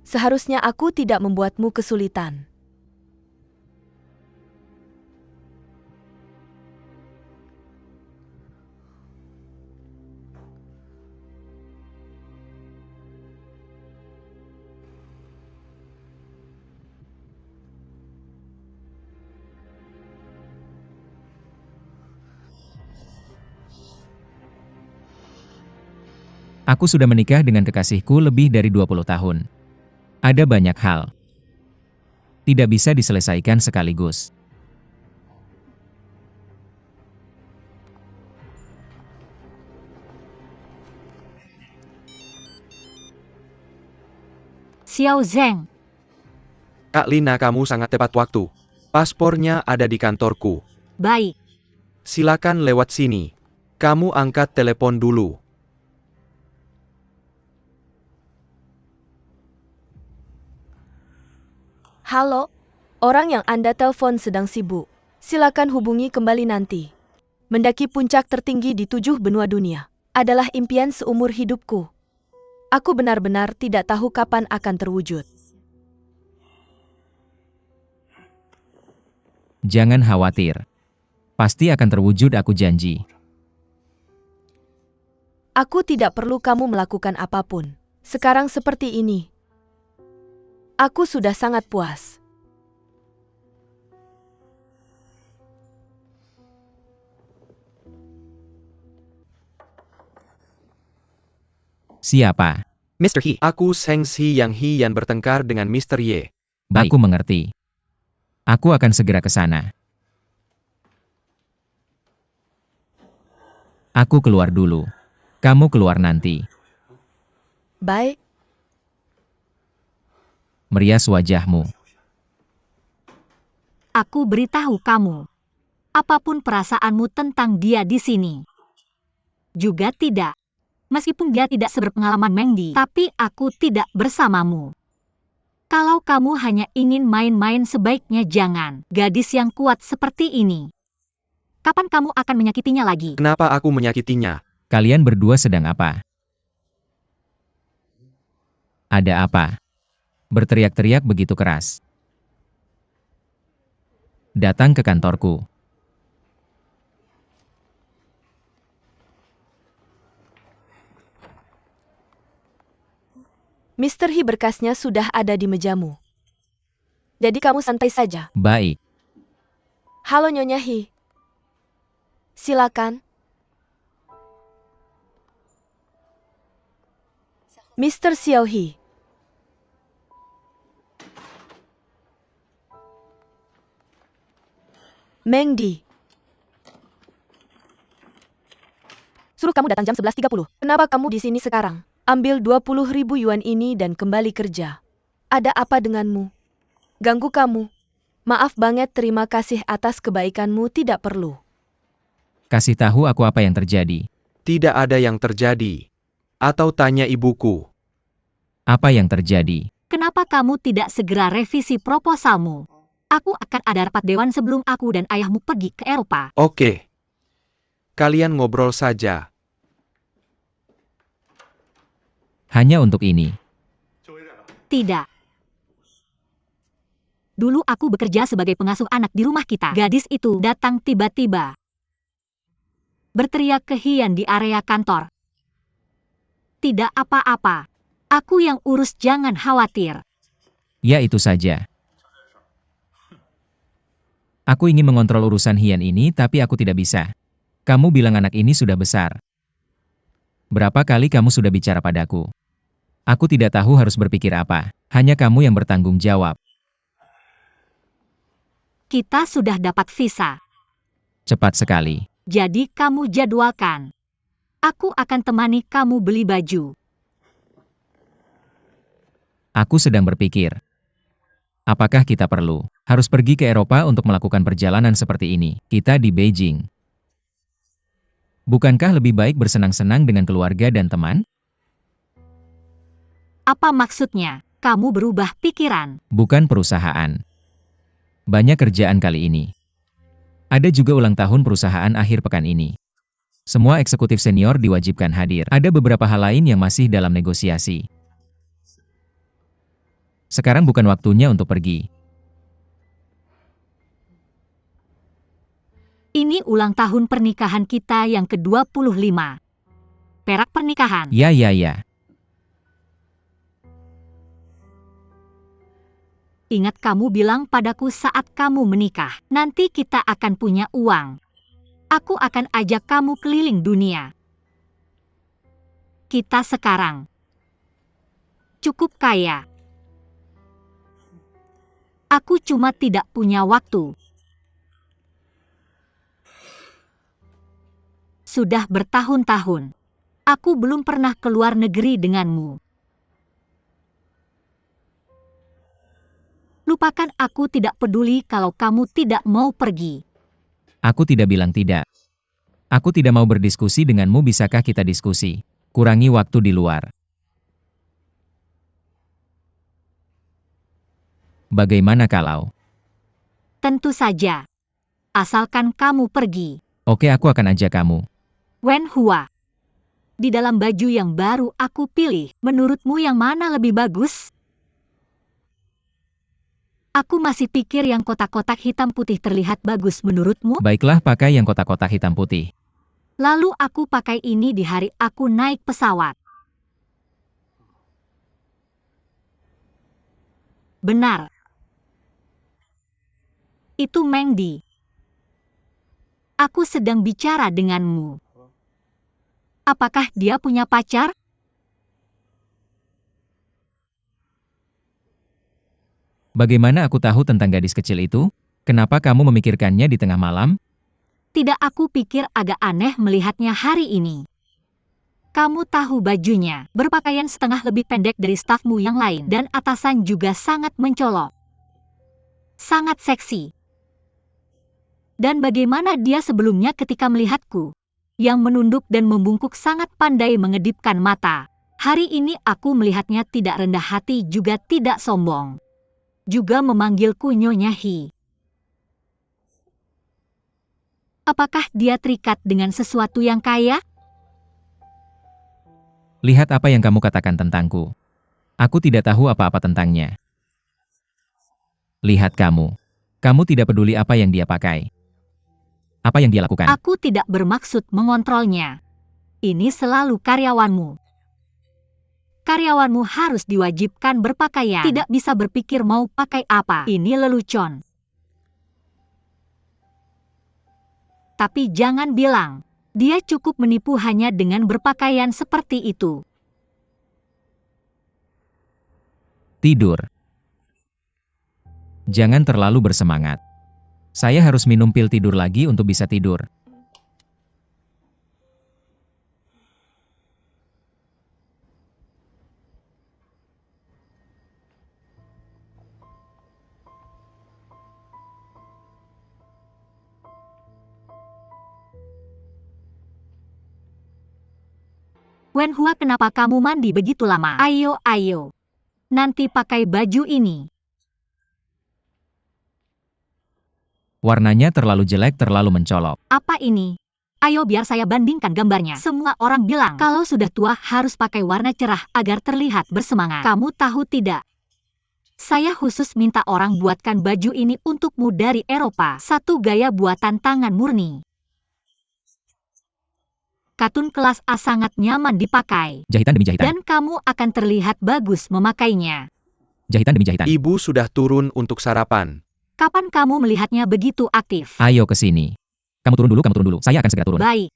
Seharusnya aku tidak membuatmu kesulitan. Aku sudah menikah dengan kekasihku lebih dari 20 tahun. Ada banyak hal. Tidak bisa diselesaikan sekaligus. Xiao Zheng. Kak Lina, kamu sangat tepat waktu. Paspornya ada di kantorku. Baik. Silakan lewat sini. Kamu angkat telepon dulu. Halo, orang yang Anda telepon sedang sibuk. Silakan hubungi kembali nanti. Mendaki puncak tertinggi di 7 benua dunia adalah impian seumur hidupku. Aku benar-benar tidak tahu kapan akan terwujud. Jangan khawatir. Pasti akan terwujud, aku janji. Aku tidak perlu kamu melakukan apapun. Sekarang seperti ini. Aku sudah sangat puas. Siapa? Mr. He. Aku Zheng Xi yang bertengkar dengan Mr. Ye. Baik. Aku mengerti. Aku akan segera ke sana. Aku keluar dulu. Kamu keluar nanti. Baik. Merias wajahmu. Aku beritahu kamu. Apapun perasaanmu tentang dia di sini. Juga tidak. Meskipun dia tidak seberpengalaman Mengdi, tapi aku tidak bersamamu. Kalau kamu hanya ingin main-main, sebaiknya jangan. Gadis yang kuat seperti ini. Kapan kamu akan menyakitinya lagi? Kenapa aku menyakitinya? Kalian berdua sedang apa? Ada apa? Berteriak-teriak begitu keras. Datang ke kantorku. Mr. He, berkasnya sudah ada di mejamu. Jadi kamu santai saja. Baik. Halo Nyonya He. Silakan. Mr. Xiao He. Mengdi. Suruh kamu datang jam 11.30. Kenapa kamu di sini sekarang? Ambil 20.000 yuan ini dan kembali kerja. Ada apa denganmu? Ganggu kamu? Maaf banget, terima kasih atas kebaikanmu, tidak perlu. Kasih tahu aku apa yang terjadi. Tidak ada yang terjadi. Atau tanya ibuku. Apa yang terjadi? Kenapa kamu tidak segera revisi proposalmu? Aku akan ada rapat dewan sebelum aku dan ayahmu pergi ke Eropa. Oke. Kalian ngobrol saja. Hanya untuk ini. Tidak. Dulu aku bekerja sebagai pengasuh anak di rumah kita. Gadis itu datang tiba-tiba. Berteriak kehian di area kantor. Tidak apa-apa. Aku yang urus, jangan khawatir. Ya, itu saja. Aku ingin mengontrol urusan Hian ini, tapi aku tidak bisa. Kamu bilang anak ini sudah besar. Berapa kali kamu sudah bicara padaku? Aku tidak tahu harus berpikir apa. Hanya kamu yang bertanggung jawab. Kita sudah dapat visa. Cepat sekali. Jadi kamu jadwalkan. Aku akan temani kamu beli baju. Aku sedang berpikir. Apakah kita harus pergi ke Eropa untuk melakukan perjalanan seperti ini? Kita di Beijing. Bukankah lebih baik bersenang-senang dengan keluarga dan teman? Apa maksudnya? Kamu berubah pikiran? Bukan perusahaan. Banyak kerjaan kali ini. Ada juga ulang tahun perusahaan akhir pekan ini. Semua eksekutif senior diwajibkan hadir. Ada beberapa hal lain yang masih dalam negosiasi. Sekarang bukan waktunya untuk pergi. Ini ulang tahun pernikahan kita yang ke-25. Perak pernikahan. Ya, ya, ya. Ingat kamu bilang padaku saat kamu menikah, nanti kita akan punya uang. Aku akan ajak kamu keliling dunia. Kita sekarang cukup kaya. Aku cuma tidak punya waktu. Sudah bertahun-tahun, aku belum pernah keluar negeri denganmu. Lupakan, aku tidak peduli kalau kamu tidak mau pergi. Aku tidak bilang tidak. Aku tidak mau berdiskusi denganmu, bisakah kita diskusi? Kurangi waktu di luar. Bagaimana kalau? Tentu saja. Asalkan kamu pergi. Oke, aku akan ajak kamu. Wen Hua. Di dalam baju yang baru aku pilih, menurutmu yang mana lebih bagus? Aku masih pikir yang kotak-kotak hitam putih terlihat bagus menurutmu. Baiklah, pakai yang kotak-kotak hitam putih. Lalu aku pakai ini di hari aku naik pesawat. Benar. Itu Meng Di. Aku sedang bicara denganmu. Apakah dia punya pacar? Bagaimana aku tahu tentang gadis kecil itu? Kenapa kamu memikirkannya di tengah malam? Tidak, aku pikir agak aneh melihatnya hari ini. Kamu tahu bajunya, berpakaian setengah lebih pendek dari stafmu yang lain, dan atasan juga sangat mencolok. Sangat seksi. Dan bagaimana dia sebelumnya ketika melihatku? Yang menunduk dan membungkuk, sangat pandai mengedipkan mata. Hari ini aku melihatnya tidak rendah hati juga tidak sombong. Juga memanggilku Nyonya Hi. Apakah dia terikat dengan sesuatu yang kaya? Lihat apa yang kamu katakan tentangku. Aku tidak tahu apa-apa tentangnya. Lihat kamu. Kamu tidak peduli apa yang dia pakai. Apa yang dia lakukan? Aku tidak bermaksud mengontrolnya. Ini selalu karyawanmu. Karyawanmu harus diwajibkan berpakaian. Tidak bisa berpikir mau pakai apa. Ini lelucon. Tapi jangan bilang, dia cukup menipu hanya dengan berpakaian seperti itu. Tidur. Jangan terlalu bersemangat. Saya harus minum pil tidur lagi untuk bisa tidur. Wen Hua, kenapa kamu mandi begitu lama? Ayo, ayo. Nanti pakai baju ini. Warnanya terlalu jelek, terlalu mencolok. Apa ini? Ayo biar saya bandingkan gambarnya. Semua orang bilang kalau sudah tua harus pakai warna cerah agar terlihat bersemangat. Kamu tahu tidak? Saya khusus minta orang buatkan baju ini untukmu dari Eropa. Satu gaya buatan tangan murni. Katun kelas A, sangat nyaman dipakai. Jahitan demi jahitan. Dan kamu akan terlihat bagus memakainya. Jahitan demi jahitan. Ibu sudah turun untuk sarapan. Kapan kamu melihatnya begitu aktif? Ayo ke sini. Kamu turun dulu. Saya akan segera turun. Baik.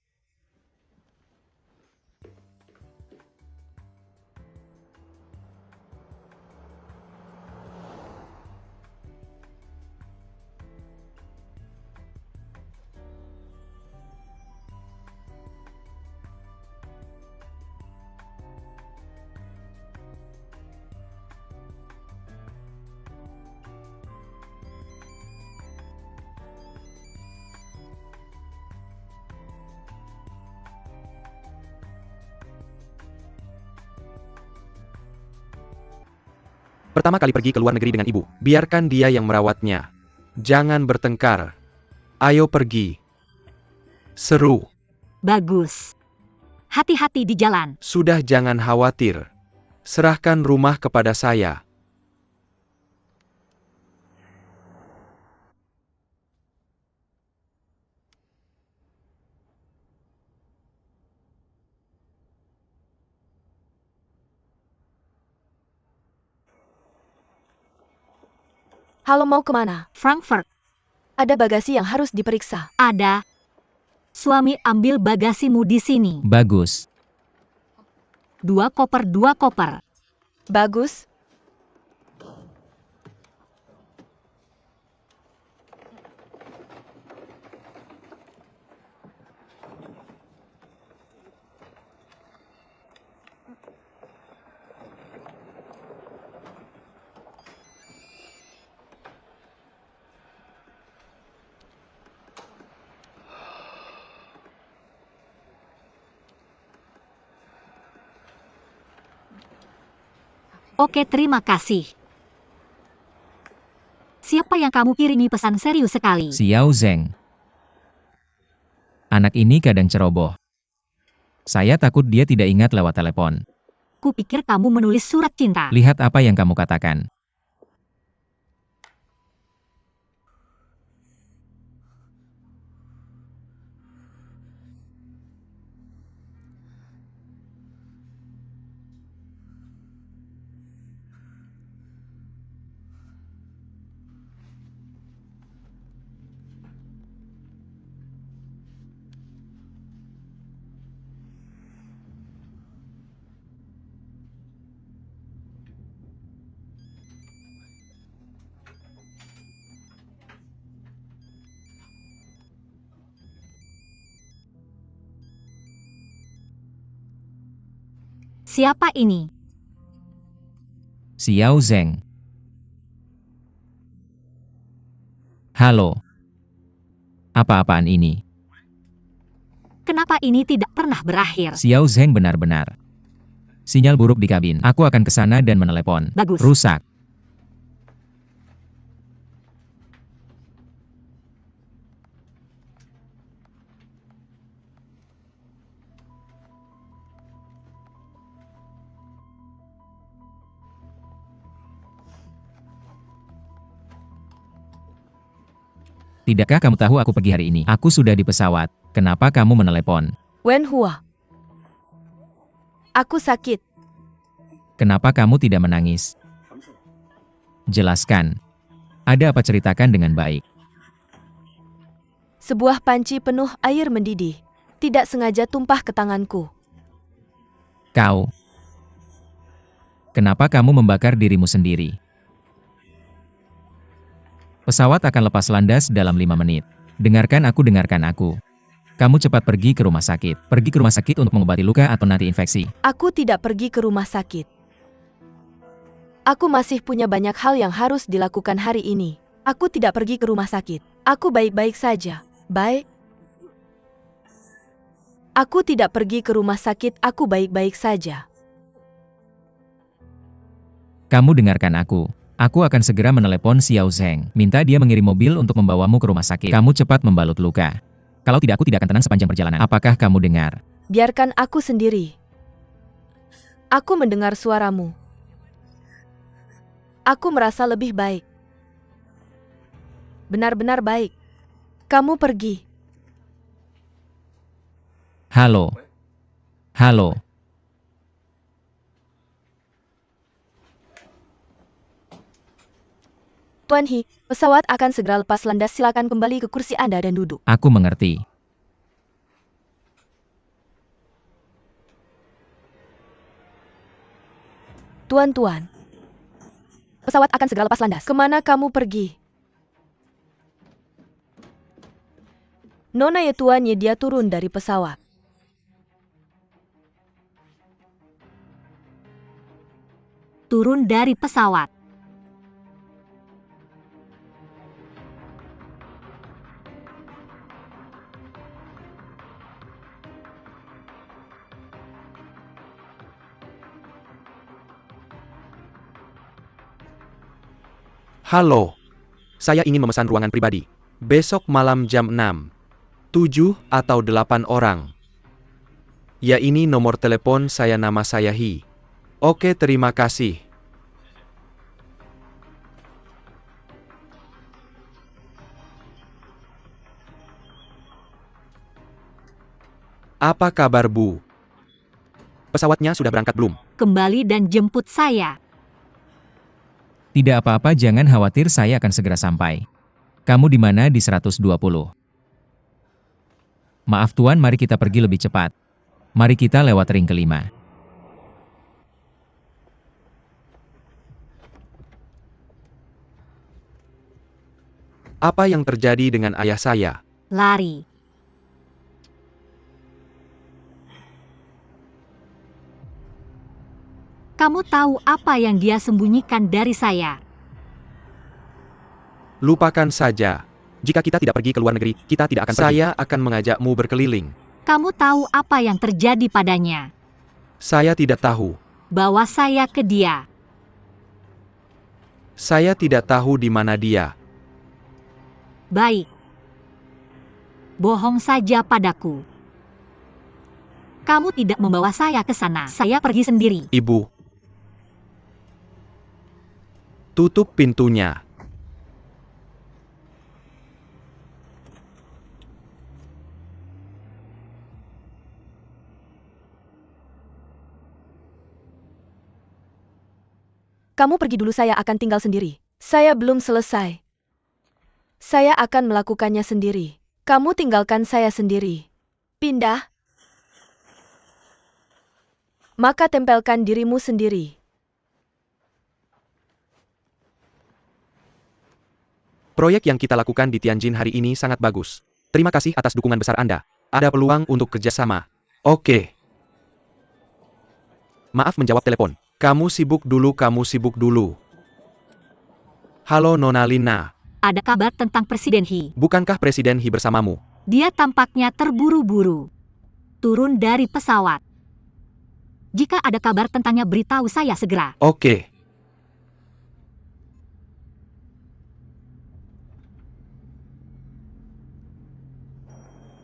Pertama kali pergi ke luar negeri dengan ibu, biarkan dia yang merawatnya. Jangan bertengkar. Ayo pergi. Seru. Bagus. Hati-hati di jalan. Sudah, jangan khawatir. Serahkan rumah kepada saya. Halo, mau kemana? Frankfurt. Ada bagasi yang harus diperiksa. Ada. Suami ambil bagasimu di sini. Bagus. 2 koper, 2 koper. Bagus. Oke, terima kasih. Siapa yang kamu kirimi pesan serius sekali? Xiao Zheng. Anak ini kadang ceroboh. Saya takut dia tidak ingat lewat telepon. Kupikir kamu menulis surat cinta. Lihat apa yang kamu katakan. Siapa ini? Xiao Zheng. Halo. Apa-apaan ini? Kenapa ini tidak pernah berakhir? Xiao Zheng benar-benar. Sinyal buruk di kabin. Aku akan ke sana dan menelepon. Bagus. Rusak. Tidakkah kamu tahu aku pergi hari ini? Aku sudah di pesawat. Kenapa kamu menelepon? Wen Hua. Aku sakit. Kenapa kamu tidak menangis? Jelaskan. Ada apa, ceritakan dengan baik. Sebuah panci penuh air mendidih. Tidak sengaja tumpah ke tanganku. Kau. Kenapa kamu membakar dirimu sendiri? Pesawat akan lepas landas dalam 5 menit. Dengarkan aku. Kamu cepat pergi ke rumah sakit. Pergi ke rumah sakit untuk mengobati luka atau nanti infeksi. Aku tidak pergi ke rumah sakit. Aku masih punya banyak hal yang harus dilakukan hari ini. Aku tidak pergi ke rumah sakit. Aku baik-baik saja. Baik. Aku tidak pergi ke rumah sakit. Aku baik-baik saja. Kamu dengarkan aku. Aku akan segera menelepon Xiao Zheng. Minta dia mengirim mobil untuk membawamu ke rumah sakit. Kamu cepat membalut luka. Kalau tidak, aku tidak akan tenang sepanjang perjalanan. Apakah kamu dengar? Biarkan aku sendiri. Aku mendengar suaramu. Aku merasa lebih baik. Benar-benar baik. Kamu pergi. Halo. Halo. Tuan He, pesawat akan segera lepas landas. Silakan kembali ke kursi Anda dan duduk. Aku mengerti. Tuan-tuan. Pesawat akan segera lepas landas. Kemana kamu pergi? Nona ya tuan ya, dia turun dari pesawat. Turun dari pesawat. Halo, saya ingin memesan ruangan pribadi. Besok malam jam 6. 7 atau 8 orang. Ya, ini nomor telepon saya, nama saya He. Oke, terima kasih. Apa kabar, Bu? Pesawatnya sudah berangkat belum? Kembali dan jemput saya. Tidak apa-apa, jangan khawatir, saya akan segera sampai. Kamu di mana? Di 120. Maaf Tuan, mari kita pergi lebih cepat. Mari kita lewat ring kelima. Apa yang terjadi dengan ayah saya? Lari. Kamu tahu apa yang dia sembunyikan dari saya? Lupakan saja. Jika kita tidak pergi ke luar negeri, kita tidak akan pergi. Saya akan mengajakmu berkeliling. Kamu tahu apa yang terjadi padanya? Saya tidak tahu. Bawa saya ke dia. Saya tidak tahu di mana dia. Baik. Bohong saja padaku. Kamu tidak membawa saya ke sana. Saya pergi sendiri. Ibu. Tutup pintunya. Kamu pergi dulu, saya akan tinggal sendiri. Saya belum selesai. Saya akan melakukannya sendiri. Kamu tinggalkan saya sendiri. Pindah. Maka tempelkan dirimu sendiri. Proyek yang kita lakukan di Tianjin hari ini sangat bagus. Terima kasih atas dukungan besar Anda. Ada peluang untuk kerjasama. Oke. Maaf menjawab telepon. Kamu sibuk dulu. Halo Nona Lina. Ada kabar tentang Presiden He. Bukankah Presiden He bersamamu? Dia tampaknya terburu-buru. Turun dari pesawat. Jika ada kabar tentangnya, beritahu saya segera. Oke.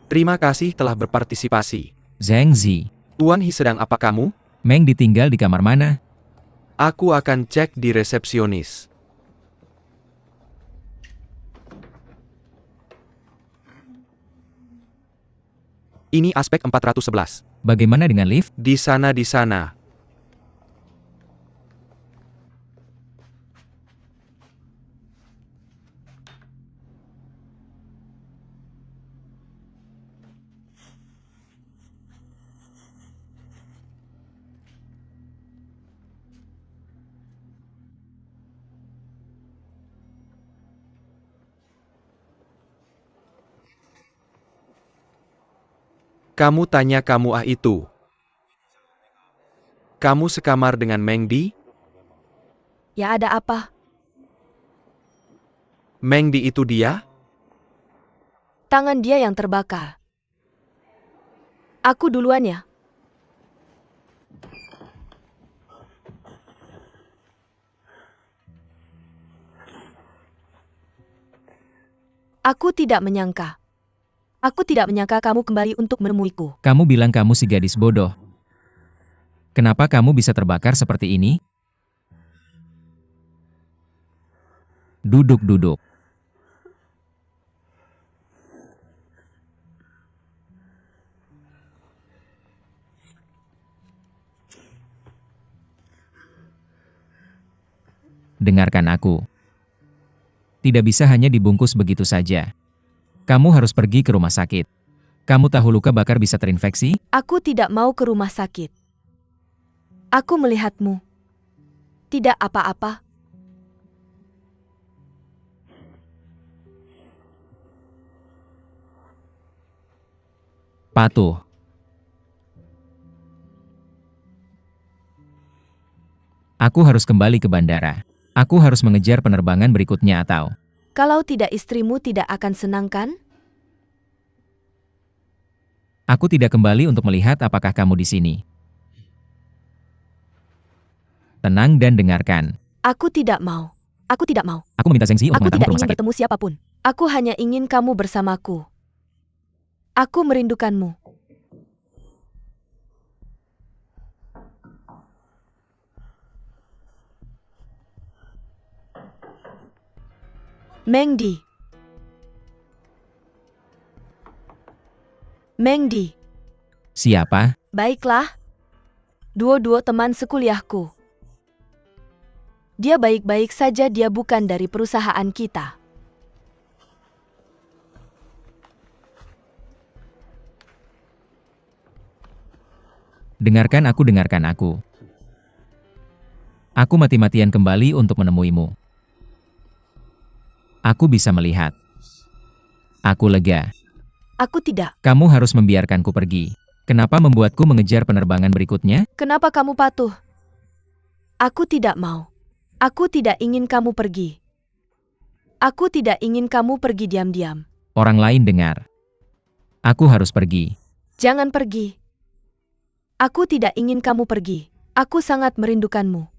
Terima kasih telah berpartisipasi. Zheng Zi. Tuan He, sedang apa kamu? Meng ditinggal di kamar mana? Aku akan cek di resepsionis. Ini aspek 411. Bagaimana dengan lift? Di sana. Kamu tanya kamu itu. Kamu sekamar dengan Meng Di? Ya, ada apa? Meng Di itu dia? Tangan dia yang terbakar. Aku duluan ya. Aku tidak menyangka. Aku tidak menyangka kamu kembali untuk menemuiku. Kamu bilang kamu si gadis bodoh. Kenapa kamu bisa terbakar seperti ini? Duduk. Dengarkan aku. Tidak bisa hanya dibungkus begitu saja. Kamu harus pergi ke rumah sakit. Kamu tahu luka bakar bisa terinfeksi? Aku tidak mau ke rumah sakit. Aku melihatmu. Tidak apa-apa. Patuh. Aku harus kembali ke bandara. Aku harus mengejar penerbangan berikutnya atau... Kalau tidak, istrimu tidak akan senang kan? Aku tidak kembali untuk melihat apakah kamu di sini. Tenang dan dengarkan. Aku tidak mau. Aku tidak mau. Aku meminta Zheng Zi untuk Aku mengantarmu tidak ke rumah ingin sakit. bertemu siapapun. Aku hanya ingin kamu bersamaku. Aku merindukanmu. Meng Di. Meng Di. Siapa? Baiklah. Dua-dua teman sekuliahku. Dia baik-baik saja, dia bukan dari perusahaan kita. Dengarkan aku, dengarkan aku. Aku mati-matian kembali untuk menemuimu. Aku bisa melihat. Aku lega. Aku tidak. Kamu harus membiarkanku pergi. Kenapa membuatku mengejar penerbangan berikutnya? Kenapa kamu patuh? Aku tidak mau. Aku tidak ingin kamu pergi. Aku tidak ingin kamu pergi diam-diam. Orang lain dengar. Aku harus pergi. Jangan pergi. Aku tidak ingin kamu pergi. Aku sangat merindukanmu.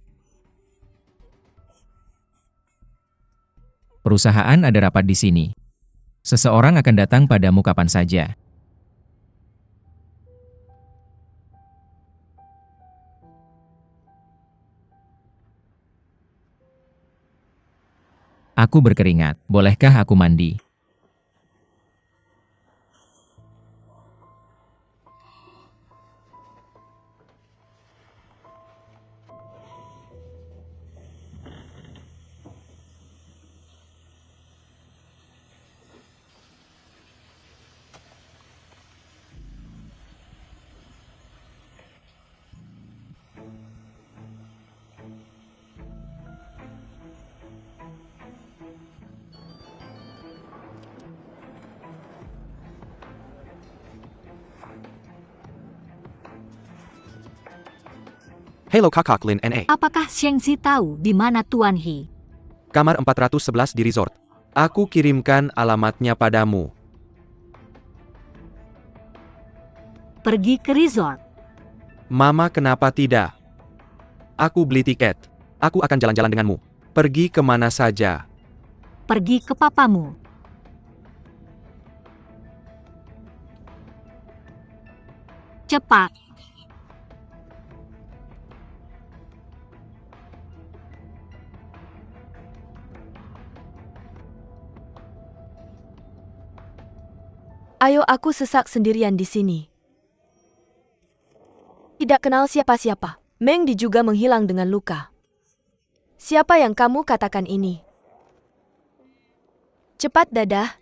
Perusahaan ada rapat di sini. Seseorang akan datang padamu kapan saja. Aku berkeringat. Bolehkah aku mandi? Halo kakak Lin NA. Apakah Shengzi tahu di mana Tuan He? Kamar 411 di resort. Aku kirimkan alamatnya padamu. Pergi ke resort. Mama, kenapa tidak? Aku beli tiket. Aku akan jalan-jalan denganmu. Pergi kemana saja. Pergi ke papamu. Cepat. Ayo, aku sesak sendirian di sini. Tidak kenal siapa-siapa. Meng Di juga menghilang dengan luka. Siapa yang kamu katakan ini? Cepat, Dadah.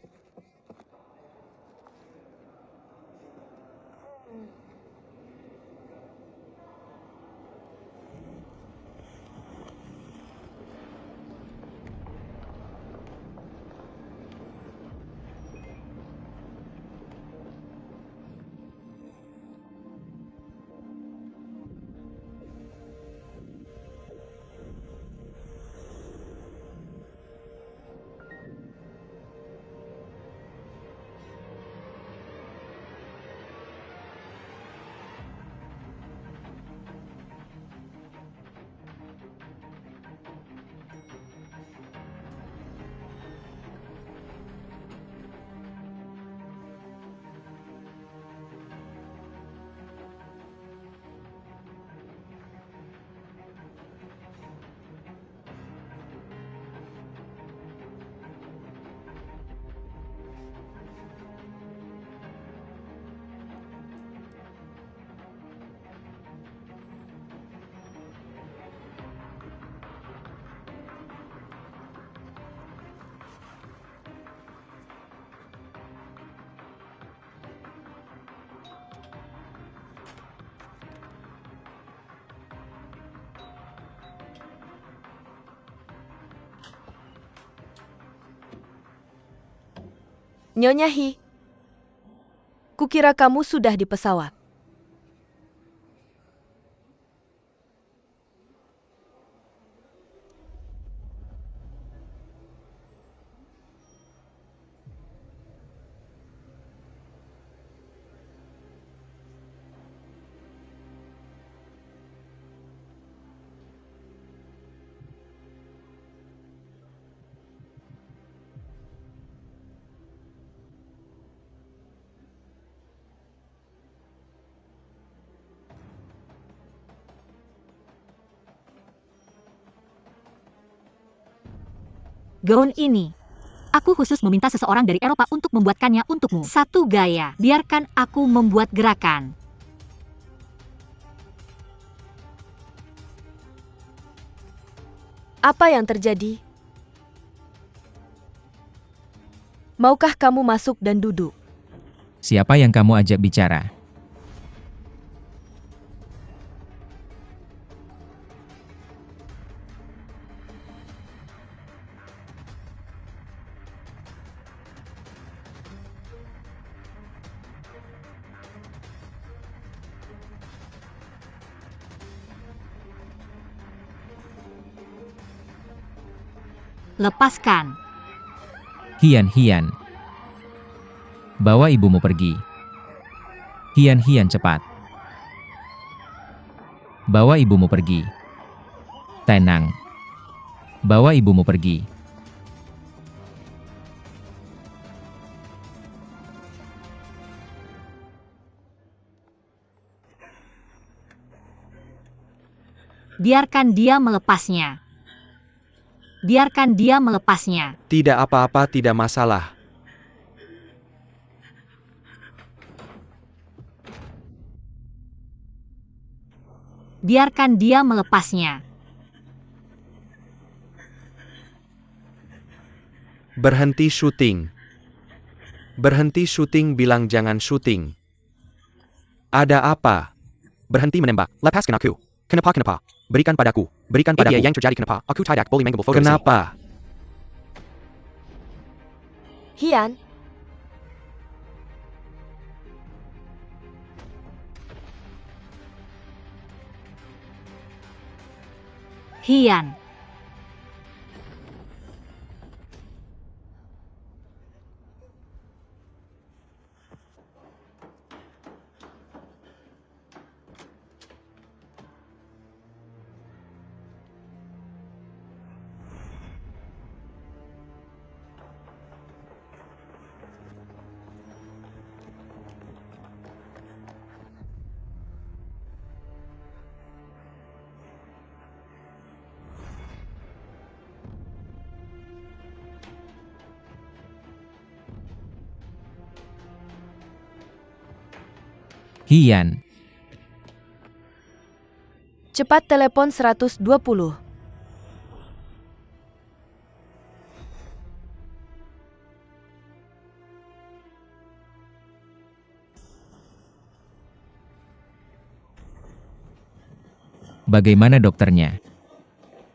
Nyonya He. Kukira kamu sudah di pesawat. Gaun ini. Aku khusus meminta seseorang dari Eropa untuk membuatkannya untukmu. Satu gaya. Biarkan aku membuat gerakan. Apa yang terjadi? Maukah kamu masuk dan duduk? Siapa yang kamu ajak bicara? Lepaskan. Hian, bawa ibumu pergi. Hian, cepat. Bawa ibumu pergi. Tenang. Bawa ibumu pergi. Biarkan dia melepasnya. Biarkan dia melepasnya. Tidak apa-apa, tidak masalah. Biarkan dia melepasnya. Berhenti syuting. Berhenti syuting, bilang jangan syuting. Ada apa? Berhenti menembak. Lepaskan aku. Kenapa? Berikan padaku. Berikan padaku. Yang terjadi kenapa? Aku tidak boleh mengambil foto. Kenapa? Hian, Hian. Hian, cepat telepon 120. bagaimana dokternya?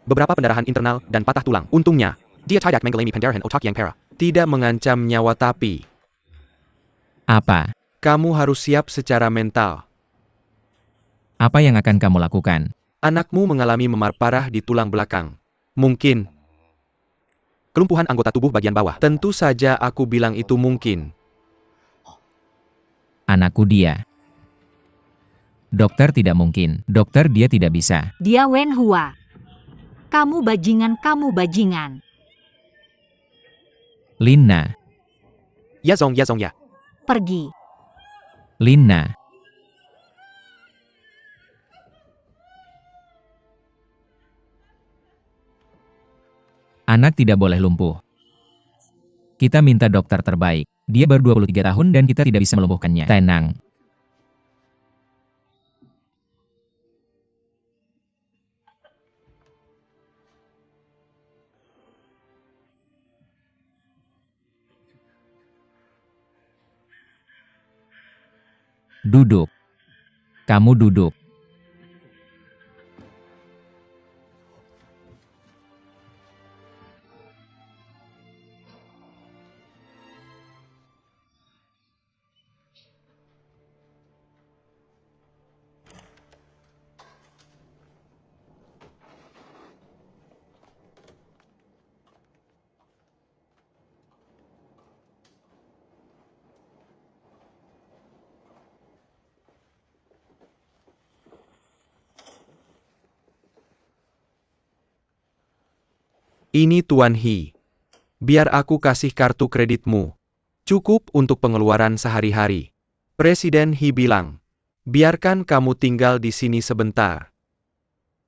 Beberapa pendarahan internal dan patah tulang. Untungnya, dia tidak mengalami pendarahan otak yang parah. Tidak mengancam nyawa tapi Apa? kamu harus siap secara mental. Apa yang akan kamu lakukan? Anakmu mengalami memar parah di tulang belakang. Mungkin kelumpuhan anggota tubuh bagian bawah. Tentu saja aku bilang itu mungkin. Anakku dia. Dokter tidak mungkin. Dokter dia tidak bisa. Dia Wen Hua. Kamu bajingan, kamu bajingan. Lina, Ya Zong ya. Pergi. Lina. Anak tidak boleh lumpuh. Kita minta dokter terbaik. Dia baru 23 tahun dan kita tidak bisa melumpuhkannya. Tenang. Duduk. Kamu duduk. Ini Tuan He. Biar aku kasih kartu kreditmu. Cukup untuk pengeluaran sehari-hari. Presiden He bilang, biarkan kamu tinggal di sini sebentar.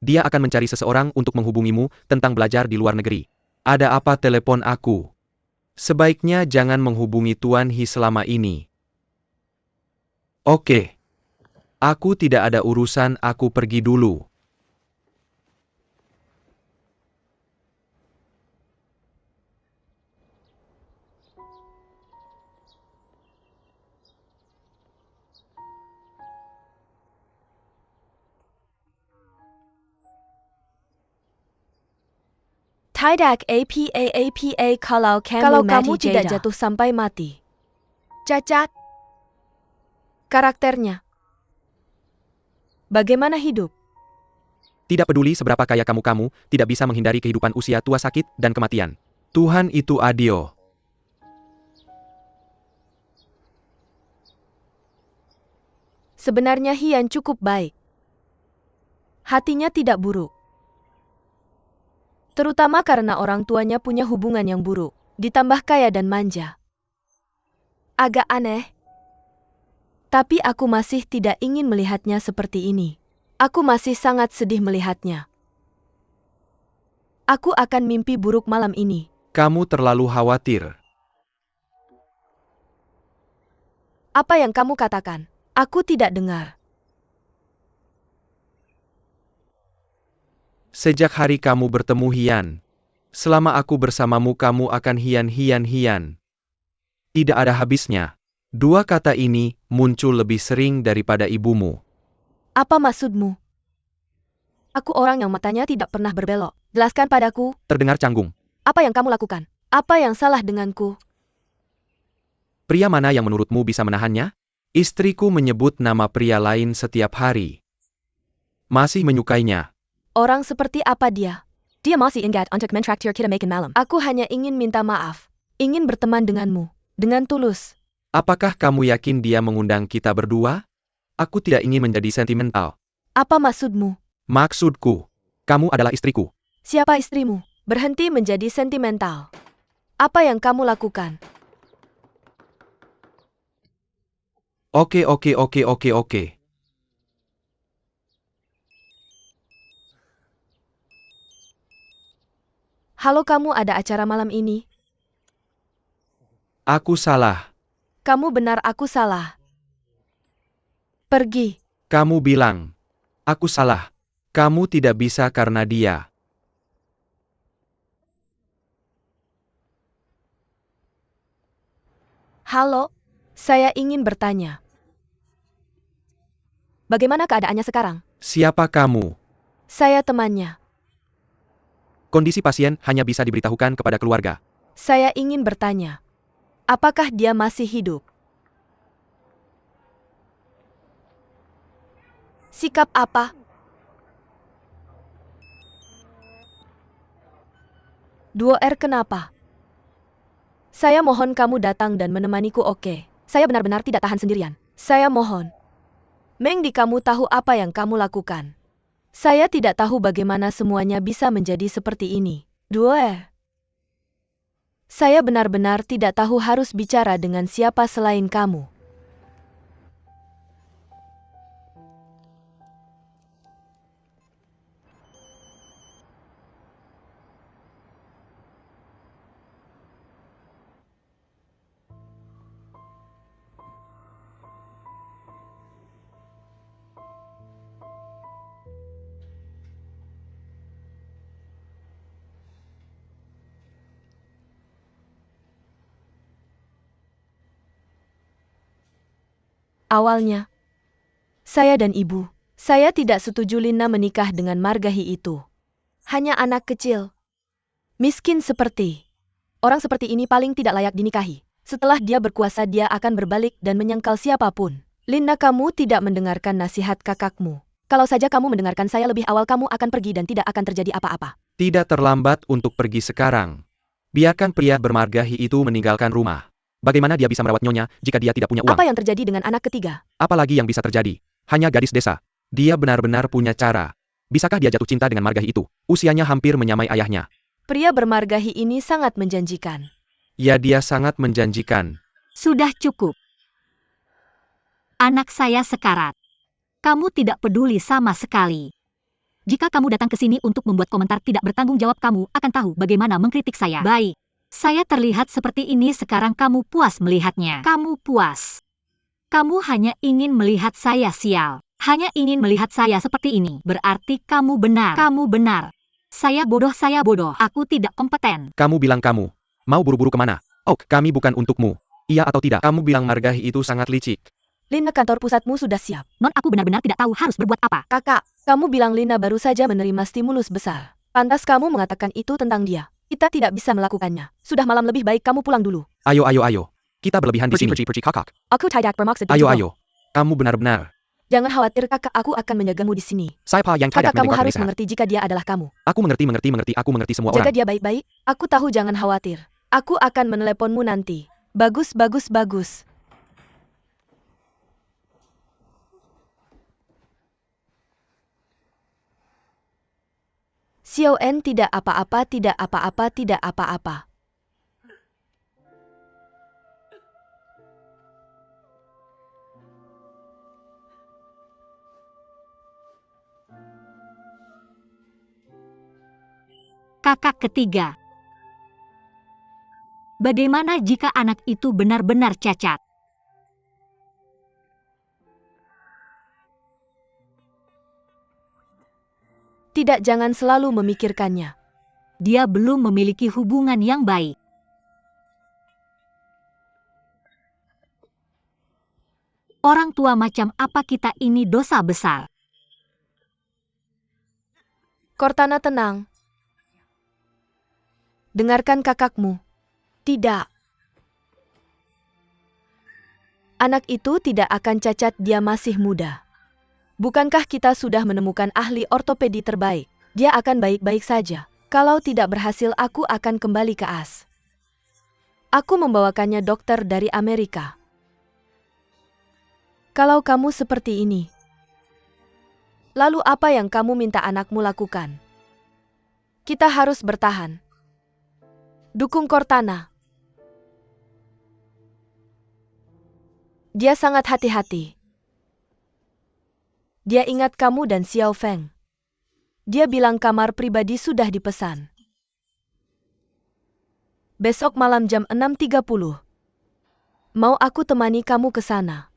Dia akan mencari seseorang untuk menghubungimu tentang belajar di luar negeri. Ada apa telepon aku? Sebaiknya jangan menghubungi Tuan He selama ini. Oke. Aku tidak ada urusan, aku pergi dulu. Tidak apa kalau kamu tidak jatuh sampai mati. Cacat. Karakternya. Bagaimana hidup? Tidak peduli seberapa kaya kamu tidak bisa menghindari kehidupan usia tua sakit dan kematian. Tuhan itu adil. Sebenarnya Hian cukup baik. Hatinya tidak buruk. Terutama karena orang tuanya punya hubungan yang buruk, ditambah kaya dan manja. Agak aneh. Tapi aku masih tidak ingin melihatnya seperti ini. Aku masih sangat sedih melihatnya. Aku akan mimpi buruk malam ini. Kamu terlalu khawatir. Apa yang kamu katakan? Aku tidak dengar. Sejak hari kamu bertemu Hian, selama aku bersamamu kamu akan hian. Tidak ada habisnya. Dua kata ini muncul lebih sering daripada ibumu. Apa maksudmu? Aku orang yang matanya tidak pernah berbelok. Jelaskan padaku. Terdengar canggung. Apa yang kamu lakukan? Apa yang salah denganku? Pria mana yang menurutmu bisa menahannya? Istriku menyebut nama pria lain setiap hari. Masih menyukainya. Orang seperti apa dia? Dia masih ingat untuk mentraktir kita makan malam. Aku hanya ingin minta maaf. Ingin berteman denganmu. Dengan tulus. Apakah kamu yakin dia mengundang kita berdua? Aku tidak ingin menjadi sentimental. Apa maksudmu? Maksudku, kamu adalah istriku. Siapa istrimu? Berhenti menjadi sentimental. Apa yang kamu lakukan? Oke. Halo, kamu ada acara malam ini? Aku salah. Kamu benar, aku salah. Pergi. Kamu bilang, aku salah. Kamu tidak bisa karena dia. Halo, saya ingin bertanya. Bagaimana keadaannya sekarang? Siapa kamu? Saya temannya. Kondisi pasien hanya bisa diberitahukan kepada keluarga. Saya ingin bertanya. Apakah dia masih hidup? Sikap apa? Duo R kenapa? Saya mohon kamu datang dan menemaniku, oke? Saya benar-benar tidak tahan sendirian. Saya mohon. Mengdi, kamu tahu apa yang kamu lakukan. Saya tidak tahu bagaimana semuanya bisa menjadi seperti ini. Duo R. Saya benar-benar tidak tahu harus bicara dengan siapa selain kamu. Awalnya, saya dan ibu, saya tidak setuju Lina menikah dengan Margahi itu. Hanya anak kecil. Miskin seperti. Orang seperti ini paling tidak layak dinikahi. Setelah dia berkuasa dia akan berbalik dan menyangkal siapapun. Lina, kamu tidak mendengarkan nasihat kakakmu. Kalau saja kamu mendengarkan saya lebih awal kamu akan pergi dan tidak akan terjadi apa-apa. Tidak terlambat untuk pergi sekarang. Biarkan pria bermargahi itu meninggalkan rumah. Bagaimana dia bisa merawat nyonya jika dia tidak punya uang? Apa yang terjadi dengan anak ketiga? Apalagi yang bisa terjadi? Hanya gadis desa. Dia benar-benar punya cara. Bisakah dia jatuh cinta dengan Margahi itu? Usianya hampir menyamai ayahnya. Pria bermargahi ini sangat menjanjikan. Ya, dia sangat menjanjikan. Sudah cukup. Anak saya sekarat. Kamu tidak peduli sama sekali. Jika kamu datang ke sini untuk membuat komentar tidak bertanggung jawab, kamu akan tahu bagaimana mengkritik saya. Baik. Saya terlihat seperti ini sekarang, kamu puas melihatnya. Kamu puas. Kamu hanya ingin melihat saya sial. Hanya ingin melihat saya seperti ini. Berarti kamu benar. Kamu benar. Saya bodoh. Aku tidak kompeten. Kamu bilang kamu mau buru-buru kemana? Oh, kami bukan untukmu. Iya atau tidak? Kamu bilang Margahi itu sangat licik. Lina, kantor pusatmu sudah siap. Non, aku benar-benar tidak tahu harus berbuat apa. Kakak, kamu bilang Lina baru saja menerima stimulus besar. Pantas kamu mengatakan itu tentang dia. Kita tidak bisa melakukannya. Sudah malam, lebih baik kamu pulang dulu. Ayo. Kita berlebihan di sini. Perci kakak. Aku tidak bermaksud Ayo. begitu. Kamu benar-benar. Jangan khawatir kakak, aku akan menjagamu di sini. Saya yang tidak Kakak, kamu mendengar harus Nisa. mengerti jika dia adalah kamu. Aku mengerti. Aku mengerti semua Jaga orang. dia baik-baik. Aku tahu, jangan khawatir. Aku akan meneleponmu nanti. Bagus. Xiao-en, tidak apa-apa. Kakak ketiga. Bagaimana jika anak itu benar-benar cacat? Tidak, jangan selalu memikirkannya. Dia belum memiliki hubungan yang baik. Orang tua macam apa kita ini dosa besar. Cortana, tenang. Dengarkan kakakmu. Tidak. Anak itu tidak akan cacat, dia masih muda. Bukankah kita sudah menemukan ahli ortopedi terbaik? Dia akan baik-baik saja. Kalau tidak berhasil, aku akan kembali ke AS. Aku membawakannya dokter dari Amerika. Kalau kamu seperti ini, lalu apa yang kamu minta anakmu lakukan? Kita harus bertahan. Dukung Cortana. Dia sangat hati-hati. Dia ingat kamu dan Xiao Feng. Dia bilang kamar pribadi sudah dipesan. Besok malam jam 6.30. Mau aku temani kamu ke sana?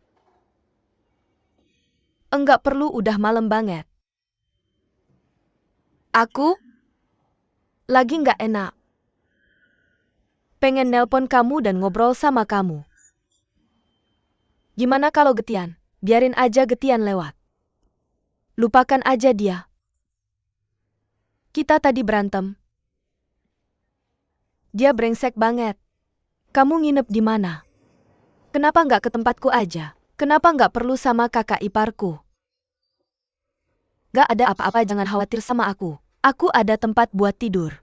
Enggak perlu, udah malam banget. Aku lagi nggak enak. Pengen nelpon kamu dan ngobrol sama kamu. Gimana kalau Getian? Biarin aja Getian lewat. Lupakan aja dia. Kita tadi berantem. Dia brengsek banget. Kamu nginep di mana? Kenapa nggak ke tempatku aja? Kenapa nggak perlu sama kakak iparku? Gak ada apa-apa, jangan khawatir sama aku. Aku ada tempat buat tidur.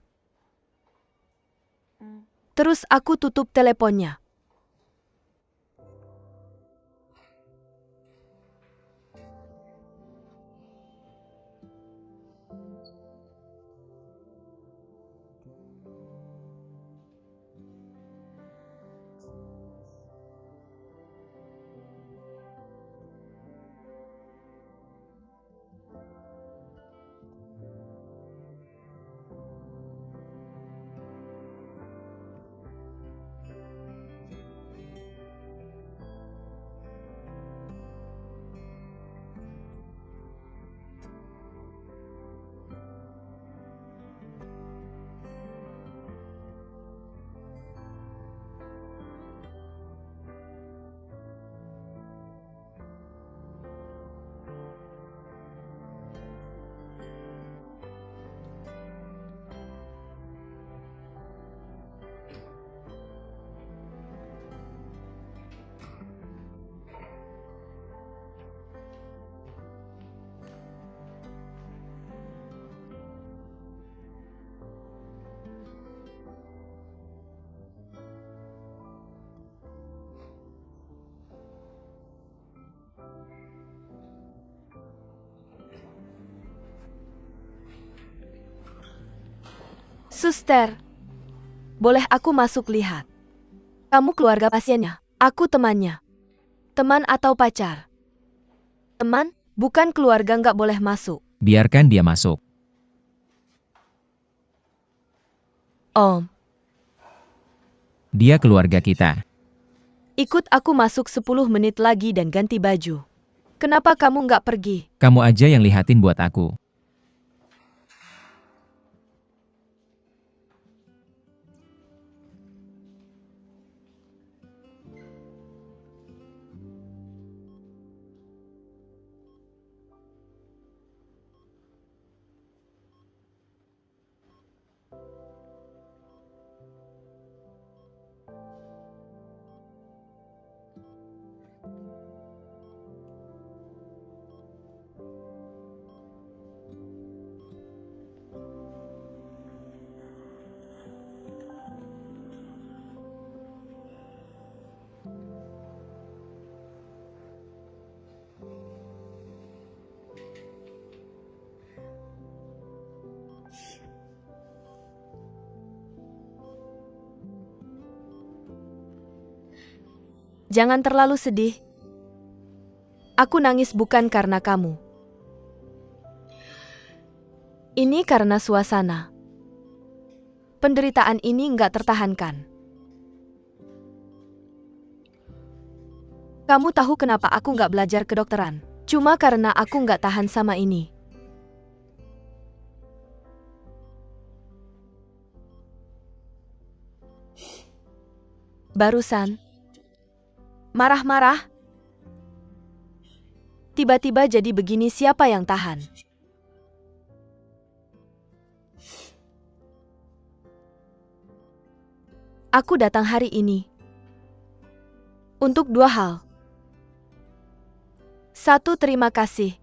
Terus aku tutup teleponnya. Suster, boleh aku masuk lihat? Kamu keluarga pasiennya, aku temannya. Teman atau pacar? Teman, bukan keluarga, nggak boleh masuk. Biarkan dia masuk. Om, Dia keluarga kita. ikut aku masuk 10 menit lagi dan ganti baju. Kenapa kamu nggak pergi? Kamu aja yang lihatin buat aku. Jangan terlalu sedih. Aku nangis bukan karena kamu. Ini karena suasana. Penderitaan ini nggak tertahankan. Kamu tahu kenapa aku nggak belajar kedokteran? Cuma karena aku nggak tahan sama ini. Barusan. Marah-marah. Tiba-tiba jadi begini, siapa yang tahan? Aku datang hari ini untuk dua hal. Satu, terima kasih.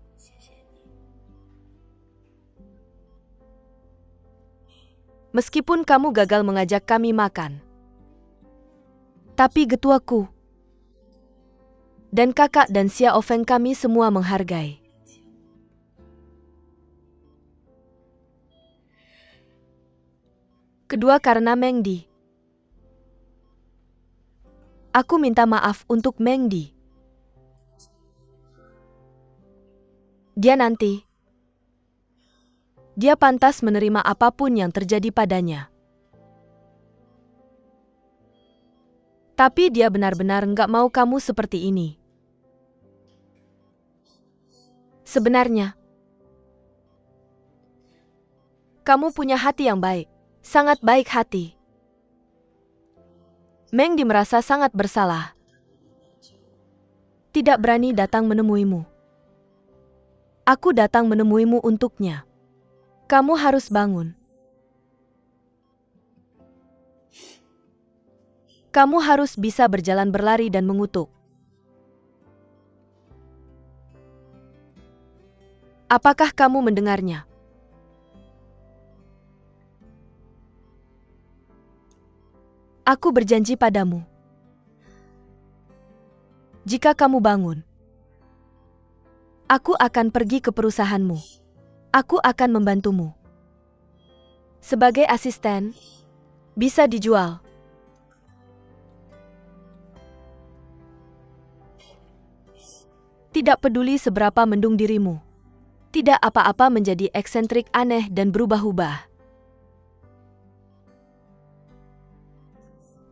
Meskipun kamu gagal mengajak kami makan. Tapi getuaku dan kakak dan Xia Ofeng kami semua menghargai. Kedua, karena Meng Di. Aku minta maaf untuk Meng Di. Dia pantas menerima apapun yang terjadi padanya. Tapi dia benar-benar nggak mau kamu seperti ini. Sebenarnya, kamu punya hati yang baik, sangat baik hati. Meng Di merasa sangat bersalah. Tidak berani datang menemuimu. Aku datang menemuimu untuknya. Kamu harus bangun. Kamu harus bisa berjalan, berlari dan mengutuk. Apakah kamu mendengarnya? Aku berjanji padamu. Jika kamu bangun, aku akan pergi ke perusahaanmu. Aku akan membantumu. Sebagai asisten, bisa dijual. Tidak peduli seberapa mendung dirimu. Tidak apa-apa menjadi eksentrik, aneh, dan berubah-ubah.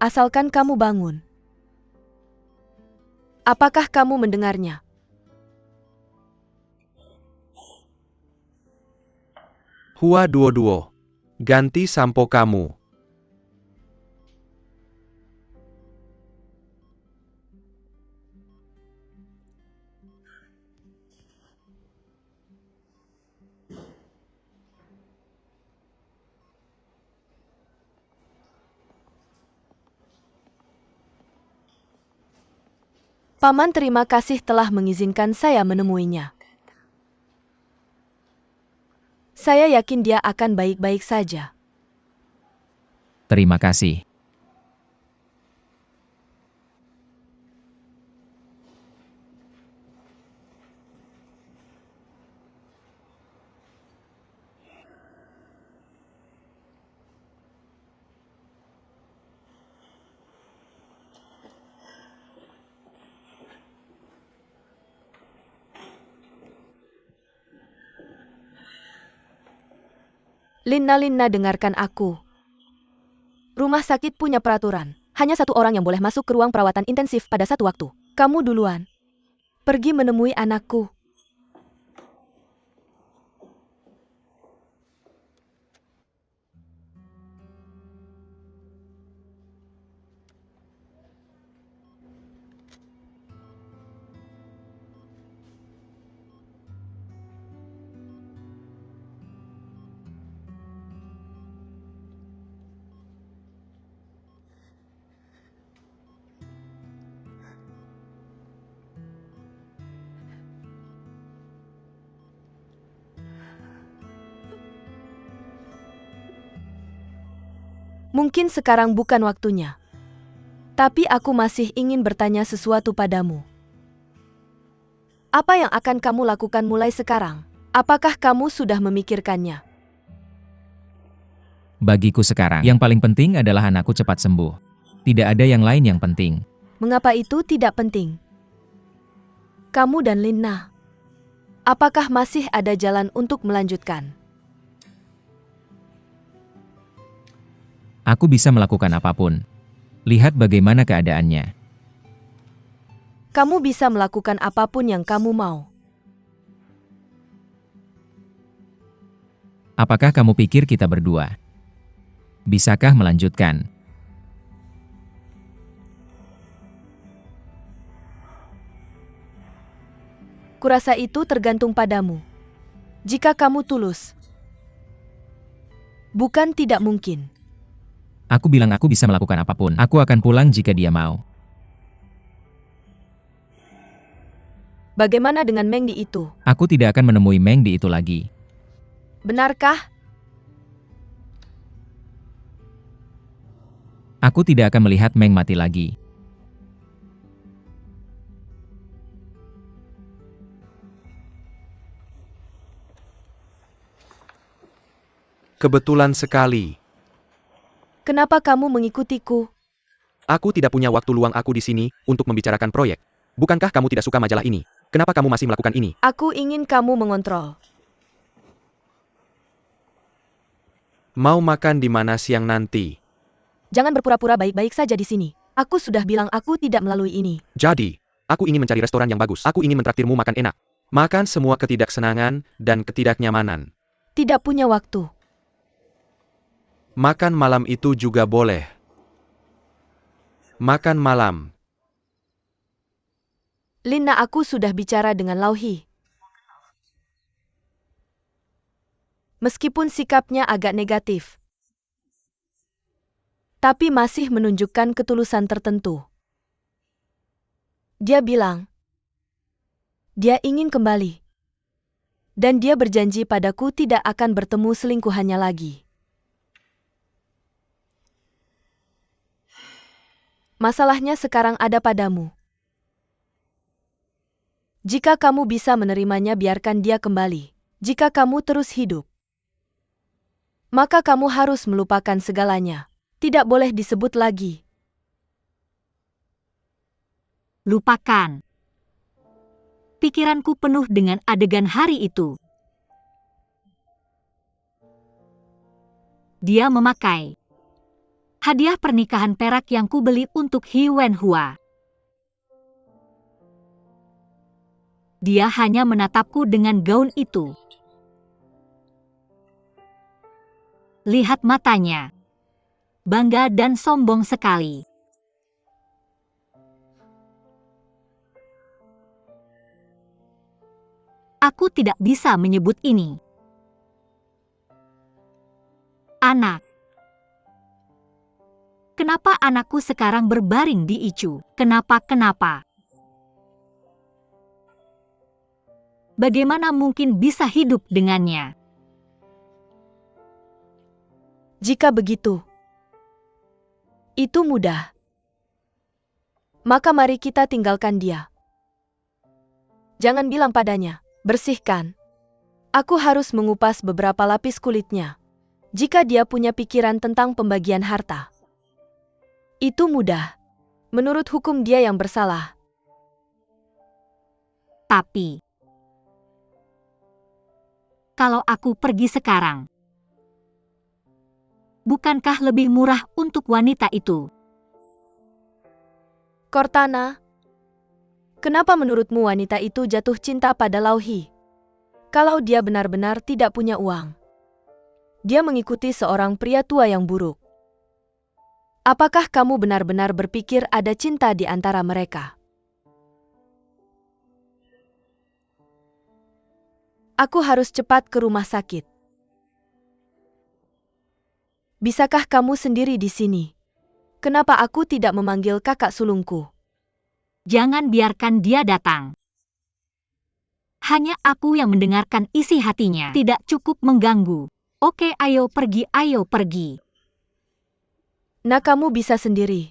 Asalkan kamu bangun. Apakah kamu mendengarnya? Hua Duo-Duo. Ganti sampo kamu. Paman, terima kasih telah mengizinkan saya menemuinya. Saya yakin dia akan baik-baik saja. Terima kasih. Lina, dengarkan aku. Rumah sakit punya peraturan. Hanya satu orang yang boleh masuk ke ruang perawatan intensif pada satu waktu. Kamu duluan. Pergi menemui anakku. Mungkin sekarang bukan waktunya. Tapi aku masih ingin bertanya sesuatu padamu. Apa yang akan kamu lakukan mulai sekarang? Apakah kamu sudah memikirkannya? Bagiku sekarang, yang paling penting adalah anakku cepat sembuh. Tidak ada yang lain yang penting. Mengapa itu tidak penting? Kamu dan Lina, apakah masih ada jalan untuk melanjutkan? Aku bisa melakukan apapun. Lihat bagaimana keadaannya. Kamu bisa melakukan apapun yang kamu mau. Apakah kamu pikir kita berdua bisakah melanjutkan? Kurasa itu tergantung padamu. Jika kamu tulus. Bukan tidak mungkin. Aku bilang aku bisa melakukan apapun. Aku akan pulang jika dia mau. Bagaimana dengan Mengdi itu? Aku tidak akan menemui Mengdi itu lagi. Benarkah? Aku tidak akan melihat Meng mati lagi. Kebetulan sekali. Kenapa kamu mengikutiku? Aku tidak punya waktu luang aku di sini untuk membicarakan proyek. Bukankah kamu tidak suka majalah ini? Kenapa kamu masih melakukan ini? Aku ingin kamu mengontrol. Mau makan di mana siang nanti? Jangan berpura-pura baik-baik saja di sini. Aku sudah bilang aku tidak melalui ini. Jadi, aku ingin mencari restoran yang bagus. Aku ingin mentraktirmu makan enak. Makan semua ketidaksenangan dan ketidaknyamanan. Tidak punya waktu. Makan malam itu juga boleh. Makan malam. Lina, aku sudah bicara dengan Lauhi. Meskipun sikapnya agak negatif, tapi masih menunjukkan ketulusan tertentu. Dia bilang, dia ingin kembali. Dan dia berjanji padaku tidak akan bertemu selingkuhannya lagi. Masalahnya sekarang ada padamu. Jika kamu bisa menerimanya, biarkan dia kembali. Jika kamu terus hidup, maka kamu harus melupakan segalanya. Tidak boleh disebut lagi. Lupakan. Pikiranku penuh dengan adegan hari itu. Dia memakai hadiah pernikahan perak yang kubeli untuk He Wenhua. Dia hanya menatapku dengan gaun itu. Lihat matanya. Bangga dan sombong sekali. Aku tidak bisa menyebut ini anak. Kenapa anakku sekarang berbaring di Icu? Kenapa? Bagaimana mungkin bisa hidup dengannya? Jika begitu, itu mudah. Maka mari kita tinggalkan dia. Jangan bilang padanya, bersihkan. Aku harus mengupas beberapa lapis kulitnya. Jika dia punya pikiran tentang pembagian harta, itu mudah. Menurut hukum dia yang bersalah. Tapi, kalau aku pergi sekarang, bukankah lebih murah untuk wanita itu? Cortana, kenapa menurutmu wanita itu jatuh cinta pada Lauhi? Kalau dia benar-benar tidak punya uang, dia mengikuti seorang pria tua yang buruk. Apakah kamu benar-benar berpikir ada cinta di antara mereka? Aku harus cepat ke rumah sakit. Bisakah kamu sendiri di sini? Kenapa aku tidak memanggil kakak sulungku? Jangan biarkan dia datang. Hanya aku yang mendengarkan isi hatinya. Tidak cukup mengganggu. Oke, ayo pergi. Nah, kamu bisa sendiri.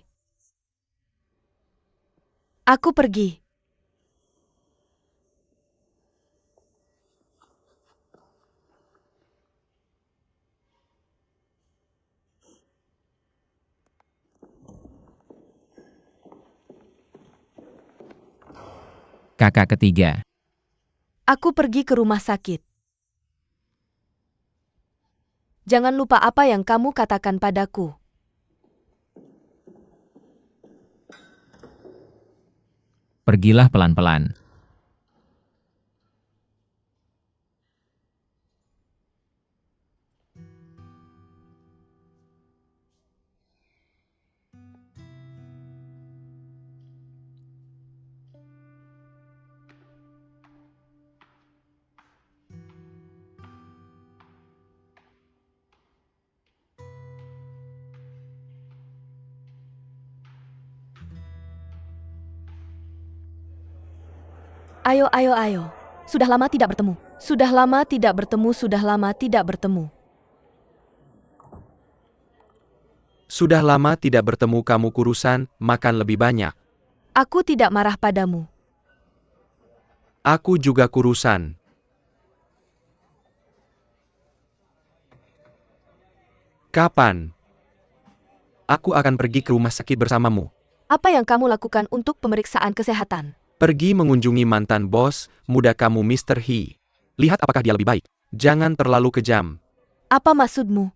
Aku pergi. Kakak ketiga. Aku pergi ke rumah sakit. Jangan lupa apa yang kamu katakan padaku. Pergilah pelan-pelan. Ayo, ayo, ayo. Sudah lama tidak bertemu. Sudah lama tidak bertemu, sudah lama tidak bertemu. Sudah lama tidak bertemu, kamu kurusan, makan lebih banyak. Aku tidak marah padamu. Aku juga kurusan. Kapan? Aku akan pergi ke rumah sakit bersamamu. Apa yang kamu lakukan untuk pemeriksaan kesehatan? Pergi mengunjungi mantan bos, muda kamu Mr. He. Lihat apakah dia lebih baik. Jangan terlalu kejam. Apa maksudmu?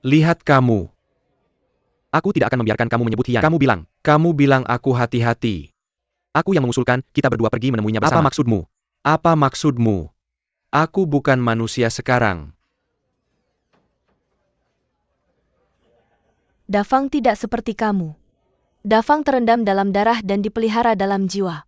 Lihat kamu. Aku tidak akan membiarkan kamu menyebut Hian. Kamu bilang aku hati-hati. Aku yang mengusulkan, kita berdua pergi menemuinya bersama. Apa maksudmu? Apa maksudmu? Aku bukan manusia sekarang. Dafang tidak seperti kamu. Dafang terendam dalam darah dan dipelihara dalam jiwa.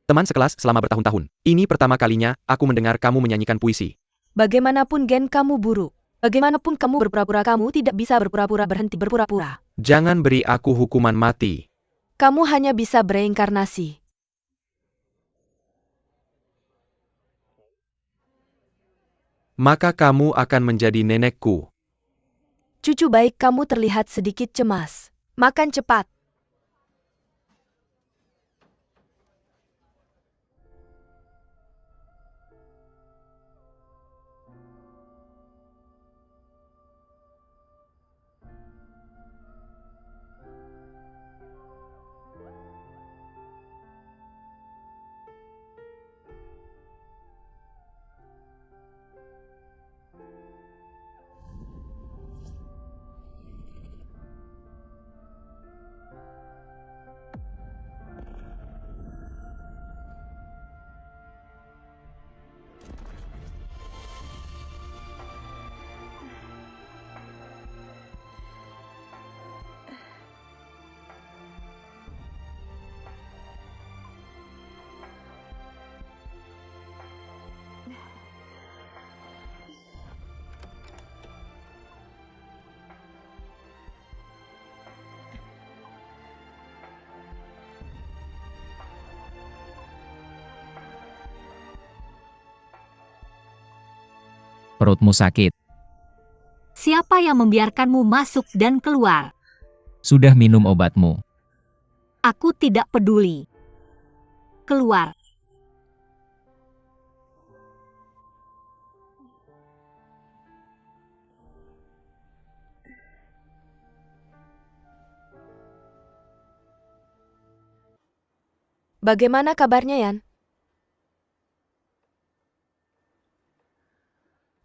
Teman sekelas selama bertahun-tahun. Ini pertama kalinya, aku mendengar kamu menyanyikan puisi. Bagaimanapun gen kamu buruk. Bagaimanapun kamu berpura-pura, kamu tidak bisa berpura-pura berhenti berpura-pura. Jangan beri aku hukuman mati. Kamu hanya bisa bereinkarnasi. Maka kamu akan menjadi nenekku. Cucu baik, kamu terlihat sedikit cemas. Makan cepat. Perutmu sakit. Siapa yang membiarkanmu masuk dan keluar? Sudah minum obatmu. Aku tidak peduli. Keluar. Bagaimana kabarnya, Yan?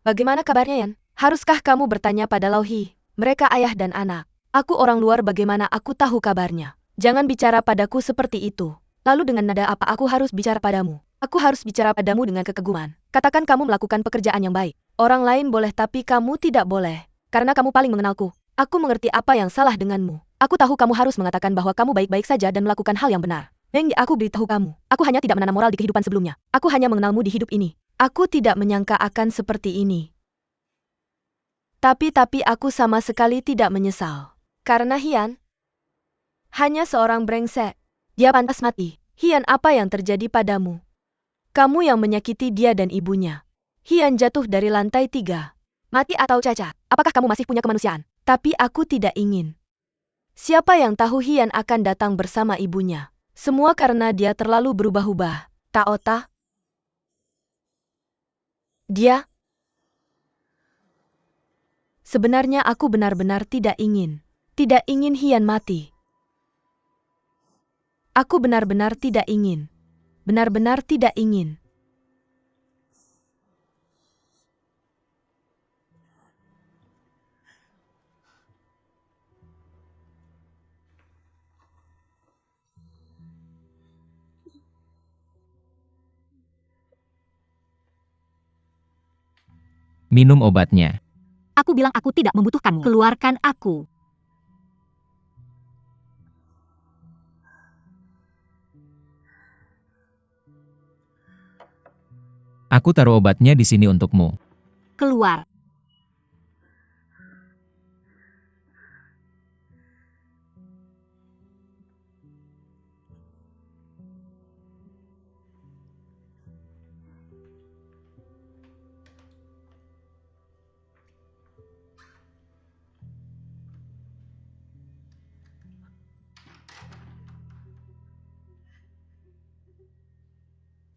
Bagaimana kabarnya, Yan? Haruskah kamu bertanya pada Lauhi? Mereka ayah dan anak. Aku orang luar, bagaimana aku tahu kabarnya? Jangan bicara padaku seperti itu. Lalu dengan nada apa aku harus bicara padamu? Aku harus bicara padamu dengan kekaguman. Katakan kamu melakukan pekerjaan yang baik. Orang lain boleh tapi kamu tidak boleh. Karena kamu paling mengenalku. Aku mengerti apa yang salah denganmu. Aku tahu kamu harus mengatakan bahwa kamu baik-baik saja dan melakukan hal yang benar. Meng, aku beritahu kamu. Aku hanya tidak menanam moral di kehidupan sebelumnya. Aku hanya mengenalmu di hidup ini. Aku tidak menyangka akan seperti ini. Tapi aku sama sekali tidak menyesal. Karena Hian hanya seorang brengsek. Dia pantas mati. Hian, apa yang terjadi padamu? Kamu yang menyakiti dia dan ibunya. Hian jatuh dari lantai 3. Mati atau cacat? Apakah kamu masih punya kemanusiaan? Tapi aku tidak ingin. Siapa yang tahu Hian akan datang bersama ibunya? Semua karena dia terlalu berubah-ubah. Taota? Dia? Sebenarnya aku benar-benar tidak ingin. Tidak ingin Hian mati. Aku benar-benar tidak ingin. Benar-benar tidak ingin. Minum obatnya. Aku bilang aku tidak membutuhkanmu. Keluarkan aku. Aku taruh obatnya di sini untukmu. Keluar.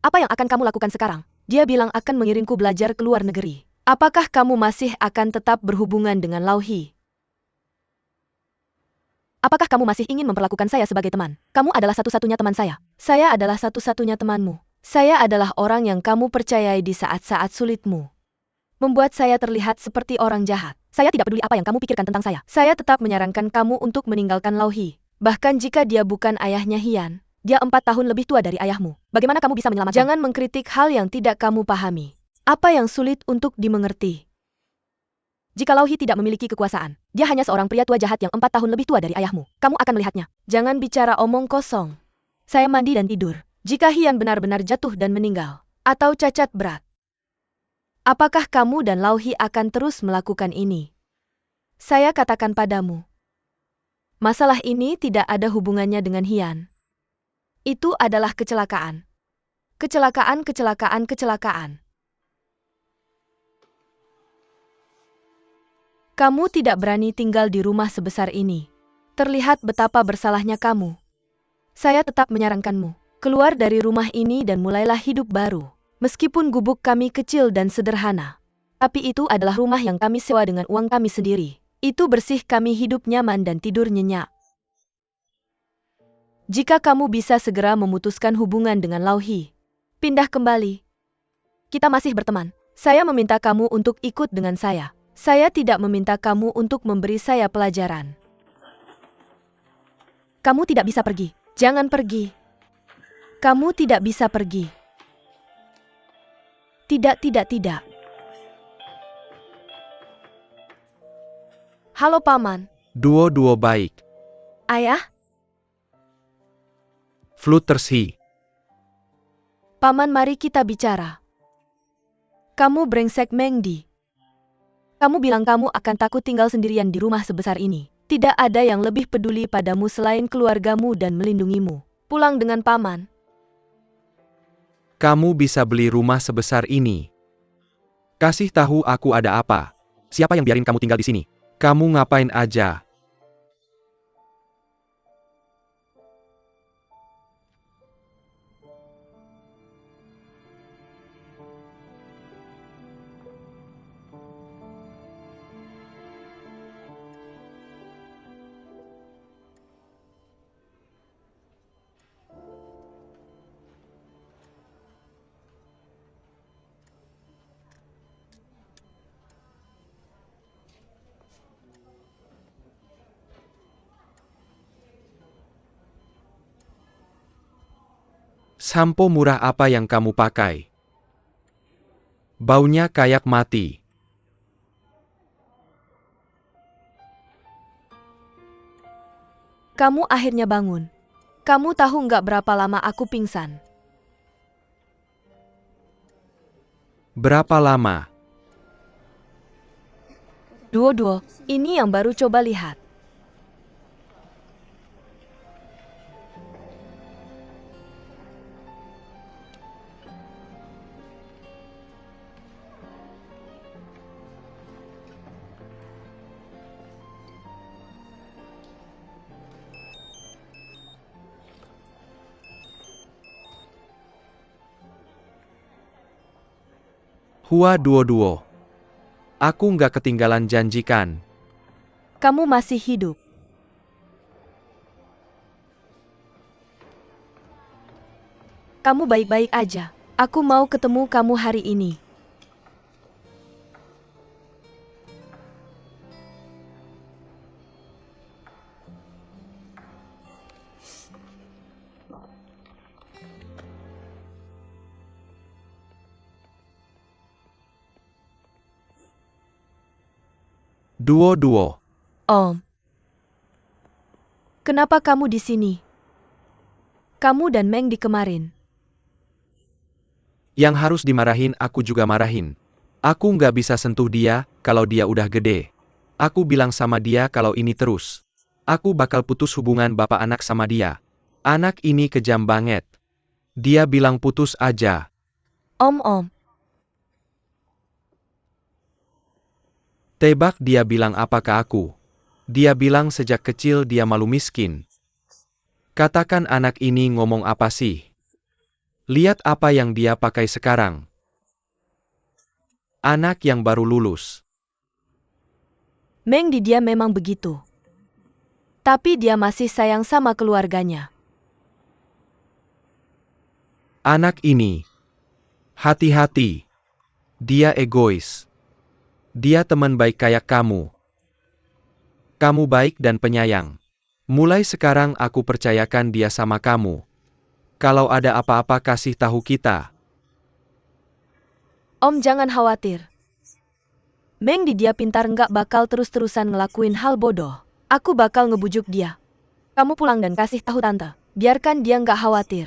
Apa yang akan kamu lakukan sekarang? Dia bilang akan mengirimku belajar ke luar negeri. Apakah kamu masih akan tetap berhubungan dengan Lauhi? Apakah kamu masih ingin memperlakukan saya sebagai teman? Kamu adalah satu-satunya teman saya. Saya adalah satu-satunya temanmu. Saya adalah orang yang kamu percayai di saat-saat sulitmu. Membuat saya terlihat seperti orang jahat. Saya tidak peduli apa yang kamu pikirkan tentang saya. Saya tetap menyarankan kamu untuk meninggalkan Lauhi. Bahkan jika dia bukan ayahnya Hian, dia 4 tahun lebih tua dari ayahmu. Bagaimana kamu bisa menyelamatkan? Jangan mengkritik hal yang tidak kamu pahami. Apa yang sulit untuk dimengerti? Jika Lauhi tidak memiliki kekuasaan, dia hanya seorang pria tua jahat yang 4 tahun lebih tua dari ayahmu. Kamu akan melihatnya. Jangan bicara omong kosong. Saya mandi dan tidur. Jika Hian benar-benar jatuh dan meninggal, atau cacat berat, apakah kamu dan Lauhi akan terus melakukan ini? Saya katakan padamu, masalah ini tidak ada hubungannya dengan Hian. Itu adalah kecelakaan. Kecelakaan, kecelakaan, kecelakaan. Kamu tidak berani tinggal di rumah sebesar ini. Terlihat betapa bersalahnya kamu. Saya tetap menyarankanmu, keluar dari rumah ini dan mulailah hidup baru. Meskipun gubuk kami kecil dan sederhana, tapi itu adalah rumah yang kami sewa dengan uang kami sendiri. Itu bersih, kami hidup nyaman dan tidur nyenyak. Jika kamu bisa segera memutuskan hubungan dengan Lauhi, pindah kembali. Kita masih berteman. Saya meminta kamu untuk ikut dengan saya. Saya tidak meminta kamu untuk memberi saya pelajaran. Kamu tidak bisa pergi. Jangan pergi. Kamu tidak bisa pergi. Tidak, tidak, tidak. Halo Paman. Duo-duo baik. Ayah? Fluttershy. Paman, mari kita bicara. Kamu brengsek Mengdi. Kamu bilang kamu akan takut tinggal sendirian di rumah sebesar ini. Tidak ada yang lebih peduli padamu selain keluargamu dan melindungimu. Pulang dengan Paman. Kamu bisa beli rumah sebesar ini. Kasih tahu aku ada apa. Siapa yang biarin kamu tinggal di sini? Kamu ngapain aja? Sampo murah apa yang kamu pakai? Baunya kayak mati. Kamu akhirnya bangun. Kamu tahu nggak berapa lama aku pingsan? Berapa lama? Duo-duo, ini yang baru, coba lihat. Hua duo-duo. Aku nggak ketinggalan janji kan? Kamu masih hidup. Kamu baik-baik aja. Aku mau ketemu kamu hari ini. Duo. Om. Kenapa kamu di sini? Kamu dan Meng di kemarin. Yang harus dimarahin aku juga marahin. Aku nggak bisa sentuh dia, kalau dia udah gede. Aku bilang sama dia kalau ini terus. Aku bakal putus hubungan bapak anak sama dia. Anak ini kejam banget. Dia bilang putus aja. Om. Tebak dia bilang apa ke aku? Dia bilang sejak kecil dia malu miskin. Katakan anak ini ngomong apa sih? Lihat apa yang dia pakai sekarang. Anak yang baru lulus. Meng di dia memang begitu. Tapi dia masih sayang sama keluarganya. Anak ini. Hati-hati. Dia egois. Dia teman baik kayak kamu. Kamu baik dan penyayang. Mulai sekarang aku percayakan dia sama kamu. Kalau ada apa-apa kasih tahu kita. Om jangan khawatir. Meng di dia pintar nggak bakal terus-terusan ngelakuin hal bodoh. Aku bakal ngebujuk dia. Kamu pulang dan kasih tahu tante. Biarkan dia nggak khawatir.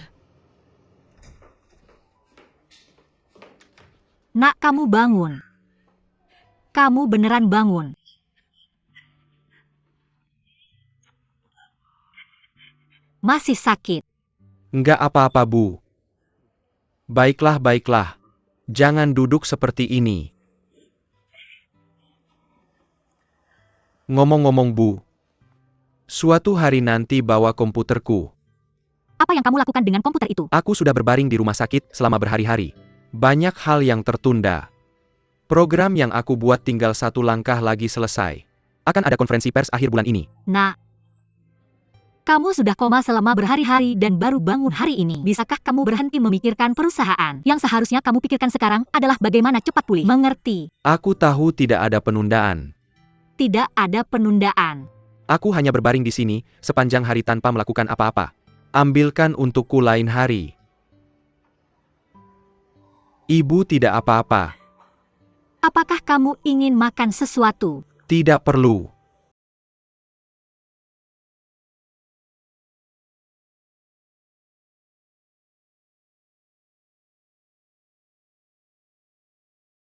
Nak, kamu bangun. Kamu beneran bangun. Masih sakit. Nggak apa-apa, Bu. Baiklah. Jangan duduk seperti ini. Ngomong-ngomong, Bu. Suatu hari nanti bawa komputerku. Apa yang kamu lakukan dengan komputer itu? Aku sudah berbaring di rumah sakit selama berhari-hari. Banyak hal yang tertunda. Program yang aku buat tinggal satu langkah lagi selesai. Akan ada konferensi pers akhir bulan ini. Nak, kamu sudah koma selama berhari-hari dan baru bangun hari ini. Bisakah kamu berhenti memikirkan perusahaan? Yang seharusnya kamu pikirkan sekarang adalah bagaimana cepat pulih. Mengerti? Aku tahu tidak ada penundaan. Tidak ada penundaan. Aku hanya berbaring di sini sepanjang hari tanpa melakukan apa-apa. Ambilkan untukku lain hari. Ibu tidak apa-apa. Apakah kamu ingin makan sesuatu? Tidak perlu.